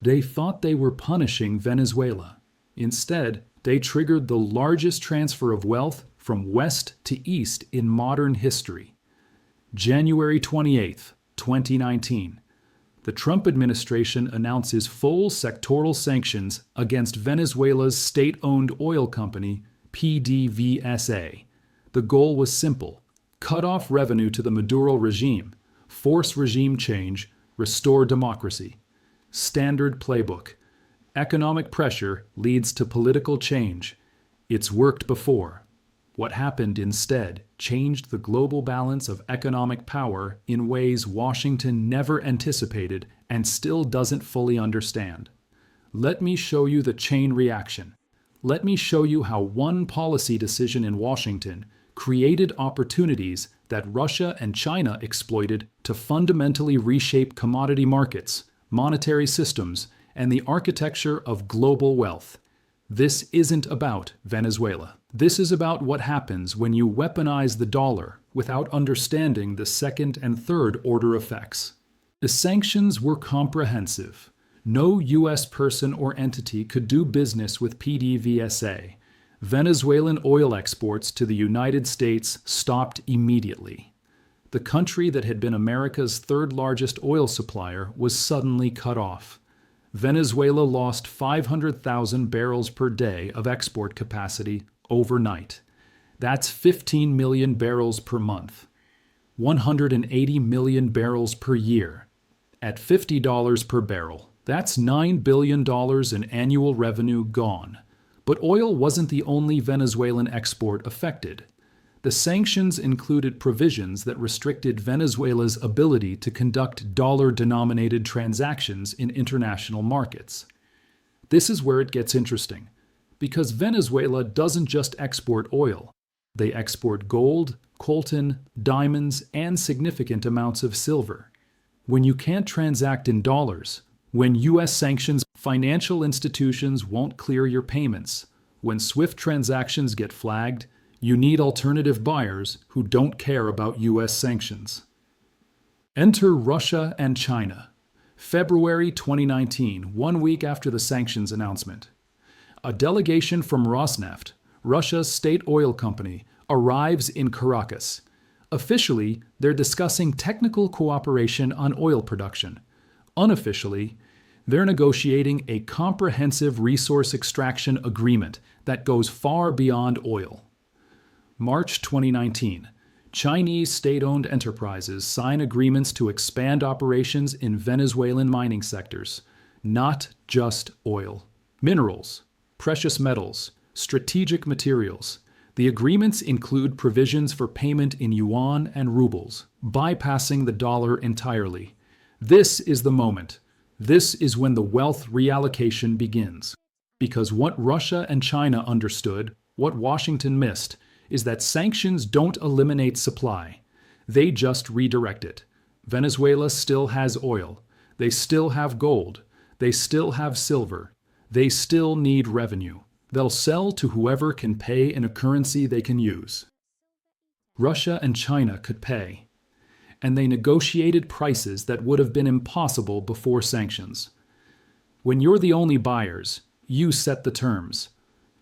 They thought they were punishing Venezuela. Instead, they triggered the largest transfer of wealth from west to east in modern history. January 28, 2019. The Trump administration announces full sectoral sanctions against Venezuela's state-owned oil company, PDVSA. The goal was simple: cut off revenue to the Maduro regime, force regime change, restore democracy. Standard playbook. Economic pressure leads to political change. It's worked before. What happened instead changed the global balance of economic power in ways Washington never anticipated and still doesn't fully understand. Let me show you the chain reaction. Let me show you how one policy decision in Washington created opportunities that Russia and China exploited to fundamentally reshape commodity markets, monetary systems, and the architecture of global wealth. This isn't about Venezuela. This is about what happens when you weaponize the dollar without understanding the second and third order effects. The sanctions were comprehensive. No U.S. person or entity could do business with PDVSA. Venezuelan oil exports to the United States stopped immediately. The country that had been America's third largest oil supplier was suddenly cut off. Venezuela lost 500,000 barrels per day of export capacity overnight. That's 15 million barrels per month, 180 million barrels per year. At $50 per barrel, that's $9 billion in annual revenue gone. But oil wasn't the only Venezuelan export affected. The sanctions included provisions that restricted Venezuela's ability to conduct dollar-denominated transactions in international markets. This is where it gets interesting, because Venezuela doesn't just export oil. They export gold, coltan, diamonds, and significant amounts of silver. When you can't transact in dollars, when U.S. sanctions, financial institutions won't clear your payments. When SWIFT transactions get flagged, you need alternative buyers who don't care about U.S. sanctions. Enter Russia and China. February 2019, 1 week after the sanctions announcement. A delegation from Rosneft, Russia's state oil company, arrives in Caracas. Officially, they're discussing technical cooperation on oil production. Unofficially, they're negotiating a comprehensive resource extraction agreement that goes far beyond oil. March 2019. Chinese state-owned enterprises sign agreements to expand operations in Venezuelan mining sectors. Not just oil. Minerals, precious metals, strategic materials. The agreements include provisions for payment in yuan and rubles, bypassing the dollar entirely. This is the moment. This is when the wealth reallocation begins. Because what Russia and China understood, what Washington missed, is that sanctions don't eliminate supply. They just redirect it. Venezuela still has oil. They still have gold. They still have silver. They still need revenue. They'll sell to whoever can pay in a currency they can use. Russia and China could pay. And they negotiated prices that would have been impossible before sanctions. When you're the only buyers, you set the terms.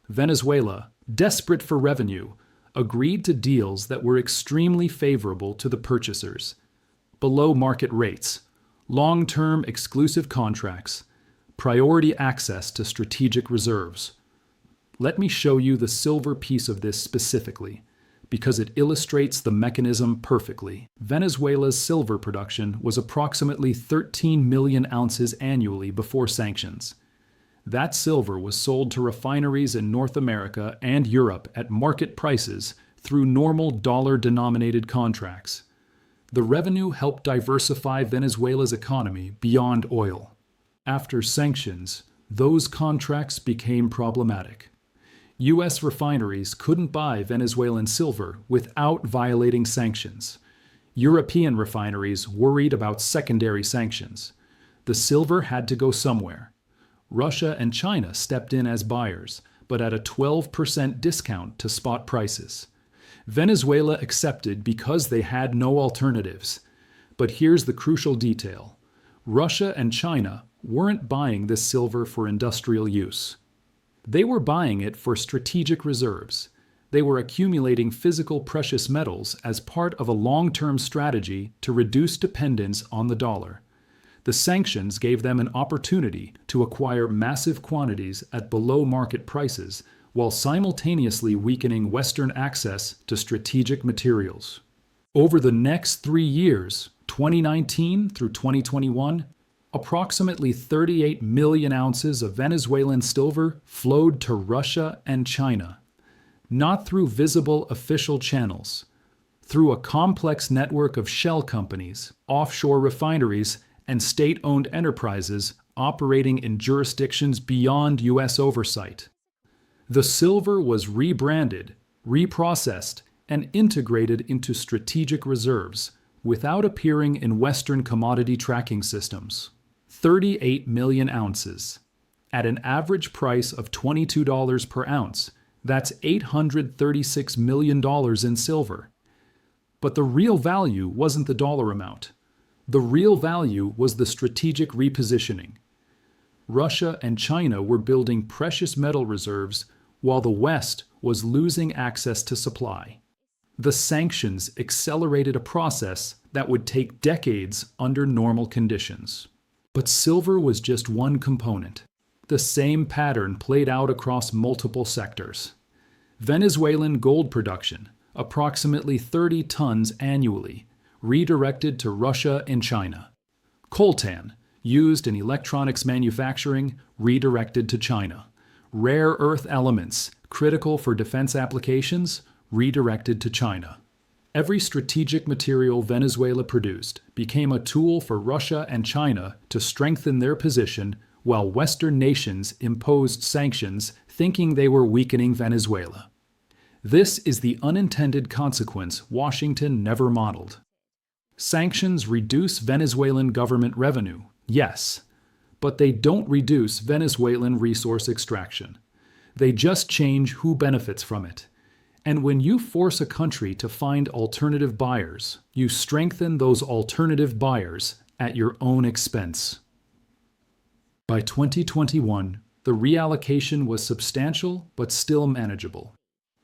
Venezuela, desperate for revenue, agreed to deals that were extremely favorable to the purchasers. Below market rates, long-term exclusive contracts, priority access to strategic reserves. Let me show you the silver piece of this specifically, because it illustrates the mechanism perfectly. Venezuela's silver production was approximately 13 million ounces annually before sanctions. That silver was sold to refineries in North America and Europe at market prices through normal dollar-denominated contracts. The revenue helped diversify Venezuela's economy beyond oil. After sanctions, those contracts became problematic. U.S. refineries couldn't buy Venezuelan silver without violating sanctions. European refineries worried about secondary sanctions. The silver had to go somewhere. Russia and China stepped in as buyers, but at a 12% discount to spot prices. Venezuela accepted because they had no alternatives. But here's the crucial detail. Russia and China weren't buying this silver for industrial use. They were buying it for strategic reserves. They were accumulating physical precious metals as part of a long-term strategy to reduce dependence on the dollar. The sanctions gave them an opportunity to acquire massive quantities at below-market prices while simultaneously weakening Western access to strategic materials. Over the next 3 years, 2019 through 2021, approximately 38 million ounces of Venezuelan silver flowed to Russia and China, not through visible official channels, through a complex network of shell companies, offshore refineries, and state-owned enterprises operating in jurisdictions beyond U.S. oversight. The silver was rebranded, reprocessed, and integrated into strategic reserves without appearing in Western commodity tracking systems. 38 million ounces. At an average price of $22 per ounce, that's $836 million in silver. But the real value wasn't the dollar amount. The real value was the strategic repositioning. Russia and China were building precious metal reserves while the West was losing access to supply. The sanctions accelerated a process that would take decades under normal conditions. But silver was just one component. The same pattern played out across multiple sectors. Venezuelan gold production, approximately 30 tons annually, redirected to Russia and China. Coltan, used in electronics manufacturing, redirected to China. Rare earth elements, critical for defense applications, redirected to China. Every strategic material Venezuela produced became a tool for Russia and China to strengthen their position while Western nations imposed sanctions thinking they were weakening Venezuela. This is the unintended consequence Washington never modeled. Sanctions reduce Venezuelan government revenue, yes, but they don't reduce Venezuelan resource extraction. They just change who benefits from it. And when you force a country to find alternative buyers, you strengthen those alternative buyers at your own expense. By 2021, the reallocation was substantial but still manageable.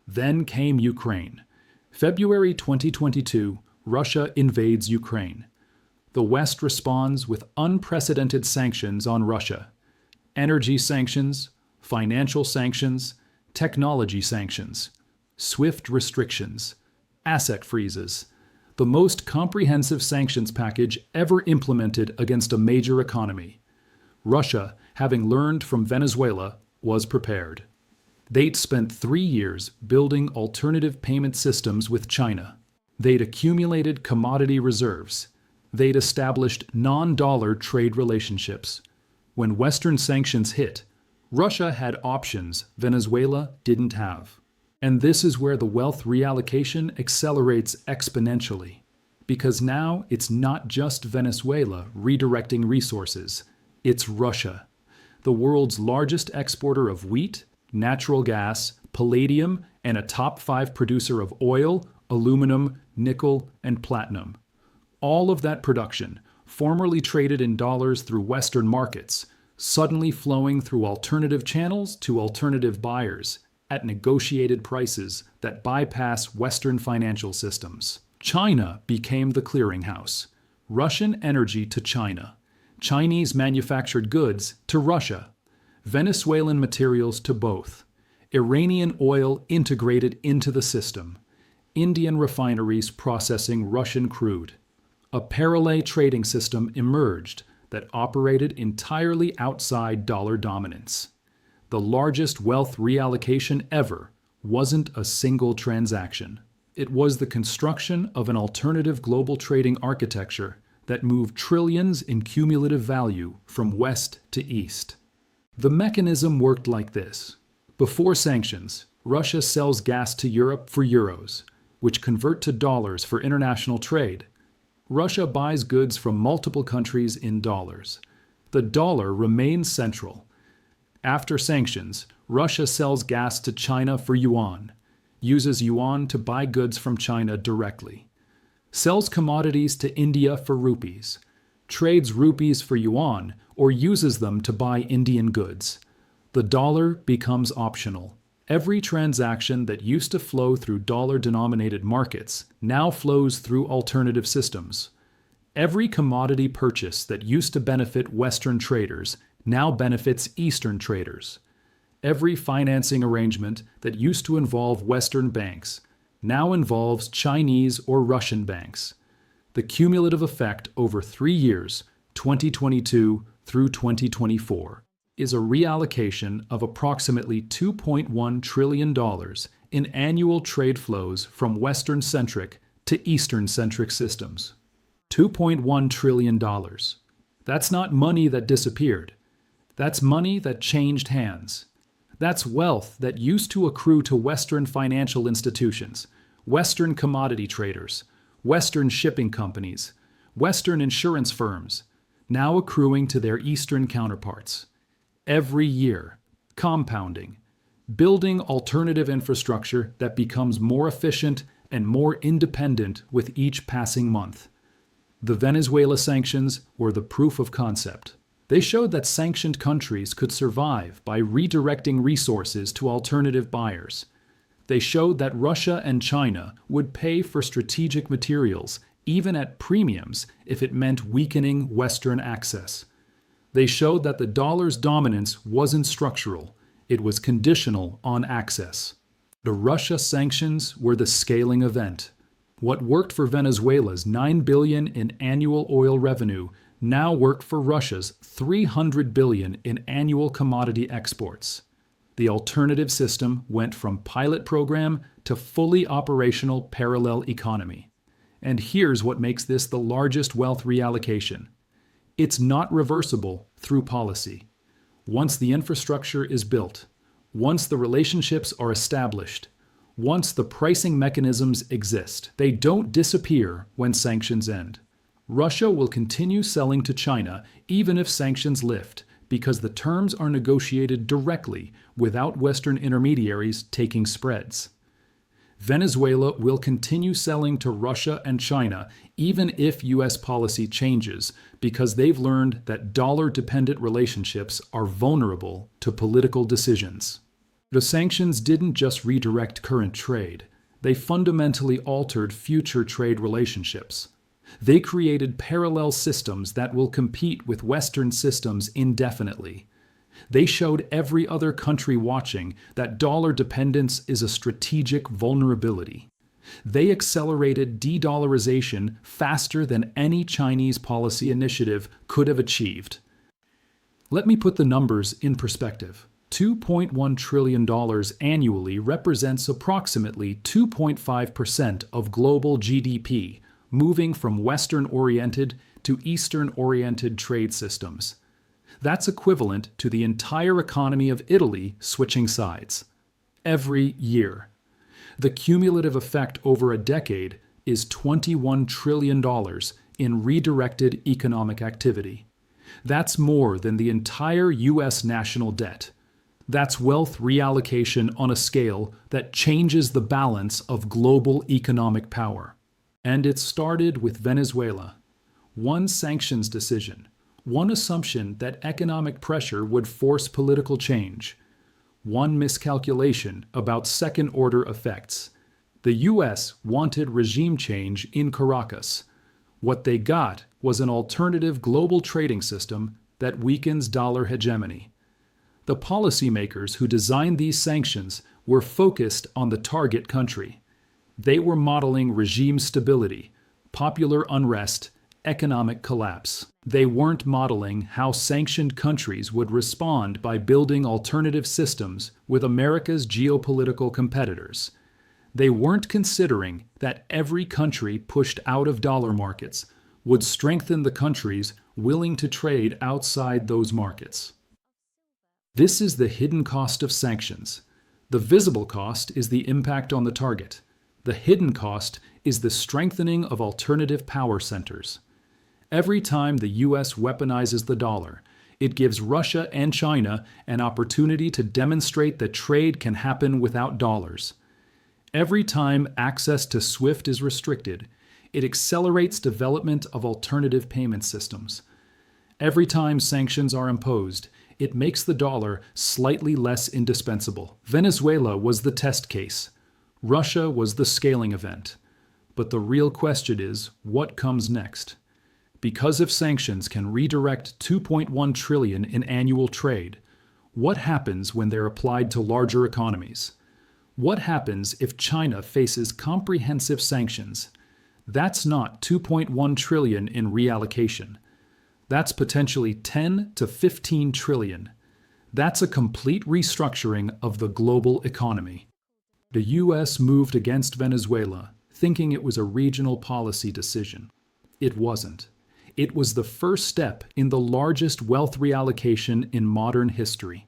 Then came Ukraine. February 2022, Russia invades Ukraine. The West responds with unprecedented sanctions on Russia. Energy sanctions, financial sanctions, technology sanctions, swift restrictions, asset freezes, the most comprehensive sanctions package ever implemented against a major economy. Russia, having learned from Venezuela, was prepared. They'd spent 3 years building alternative payment systems with China. They'd accumulated commodity reserves. They'd established non-dollar trade relationships. When Western sanctions hit, Russia had options Venezuela didn't have. And this is where the wealth reallocation accelerates exponentially. Because now it's not just Venezuela redirecting resources, it's Russia, the world's largest exporter of wheat, natural gas, palladium, and a top 5 producer of oil, aluminum, nickel, and platinum. All of that production, formerly traded in dollars through Western markets, suddenly flowing through alternative channels to alternative buyers at negotiated prices that bypass Western financial systems. China became the clearinghouse. Russian energy to China. Chinese manufactured goods to Russia. Venezuelan materials to both. Iranian oil integrated into the system. Indian refineries processing Russian crude. A parallel trading system emerged that operated entirely outside dollar dominance. The largest wealth reallocation ever wasn't a single transaction. It was the construction of an alternative global trading architecture that moved trillions in cumulative value from west to east. The mechanism worked like this. Before sanctions, Russia sells gas to Europe for euros, which convert to dollars for international trade. Russia buys goods from multiple countries in dollars. The dollar remains central. After sanctions, Russia sells gas to China for yuan, uses yuan to buy goods from China directly, sells commodities to India for rupees, trades rupees for yuan, or uses them to buy Indian goods. The dollar becomes optional. Every transaction that used to flow through dollar-denominated markets now flows through alternative systems. Every commodity purchase that used to benefit Western traders now benefits Eastern traders. Every financing arrangement that used to involve Western banks now involves Chinese or Russian banks. The cumulative effect over 3 years, 2022 through 2024, is a reallocation of approximately $2.1 trillion in annual trade flows from Western-centric to Eastern-centric systems. $2.1 trillion. That's not money that disappeared. That's money that changed hands. That's wealth that used to accrue to Western financial institutions, Western commodity traders, Western shipping companies, Western insurance firms, now accruing to their Eastern counterparts. Every year, compounding, building alternative infrastructure that becomes more efficient and more independent with each passing month. The Venezuela sanctions were the proof of concept. They showed that sanctioned countries could survive by redirecting resources to alternative buyers. They showed that Russia and China would pay for strategic materials, even at premiums, if it meant weakening Western access. They showed that the dollar's dominance wasn't structural, it was conditional on access. The Russia sanctions were the scaling event. What worked for Venezuela's $9 billion in annual oil revenue now worked for Russia's $300 billion in annual commodity exports. The alternative system went from pilot program to fully operational parallel economy. And here's what makes this the largest wealth reallocation. It's not reversible through policy. Once the infrastructure is built, once the relationships are established, once the pricing mechanisms exist, they don't disappear when sanctions end. Russia will continue selling to China even if sanctions lift, because the terms are negotiated directly without Western intermediaries taking spreads. Venezuela will continue selling to Russia and China even if U.S. policy changes, because they've learned that dollar-dependent relationships are vulnerable to political decisions. The sanctions didn't just redirect current trade, they fundamentally altered future trade relationships. They created parallel systems that will compete with Western systems indefinitely. They showed every other country watching that dollar dependence is a strategic vulnerability. They accelerated de-dollarization faster than any Chinese policy initiative could have achieved. Let me put the numbers in perspective. $2.1 trillion annually represents approximately 2.5% of global GDP, moving from Western-oriented to Eastern-oriented trade systems. That's equivalent to the entire economy of Italy switching sides. Every year. The cumulative effect over a decade is $21 trillion in redirected economic activity. That's more than the entire U.S. national debt. That's wealth reallocation on a scale that changes the balance of global economic power. And it started with Venezuela. One sanctions decision, one assumption that economic pressure would force political change, one miscalculation about second-order effects. The U.S. wanted regime change in Caracas. What they got was an alternative global trading system that weakens dollar hegemony. The policymakers who designed these sanctions were focused on the target country. They were modeling regime stability, popular unrest, economic collapse. They weren't modeling how sanctioned countries would respond by building alternative systems with America's geopolitical competitors. They weren't considering that every country pushed out of dollar markets would strengthen the countries willing to trade outside those markets. This is the hidden cost of sanctions. The visible cost is the impact on the target. The hidden cost is the strengthening of alternative power centers. Every time the U.S. weaponizes the dollar, it gives Russia and China an opportunity to demonstrate that trade can happen without dollars. Every time access to SWIFT is restricted, It accelerates development of alternative payment systems. Every time sanctions are imposed, it makes the dollar slightly less indispensable. Venezuela was the test case. Russia was the scaling event. But the real question is, what comes next? Because if sanctions can redirect 2.1 trillion in annual trade, what happens when they're applied to larger economies? What happens if China faces comprehensive sanctions? That's not 2.1 trillion in reallocation. That's potentially 10 to 15 trillion. That's a complete restructuring of the global economy. The US moved against Venezuela, thinking it was a regional policy decision. It wasn't. It was the first step in the largest wealth reallocation in modern history.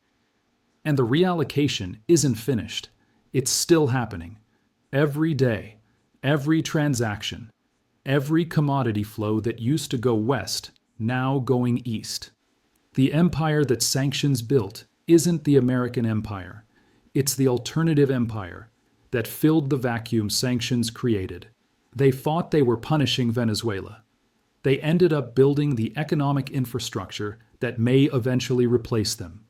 And the reallocation isn't finished. It's still happening. Every day, every transaction, every commodity flow that used to go west, now going east. The empire that sanctions built isn't the American empire. It's the alternative empire that filled the vacuum sanctions created. They thought they were punishing Venezuela. They ended up building the economic infrastructure that may eventually replace them.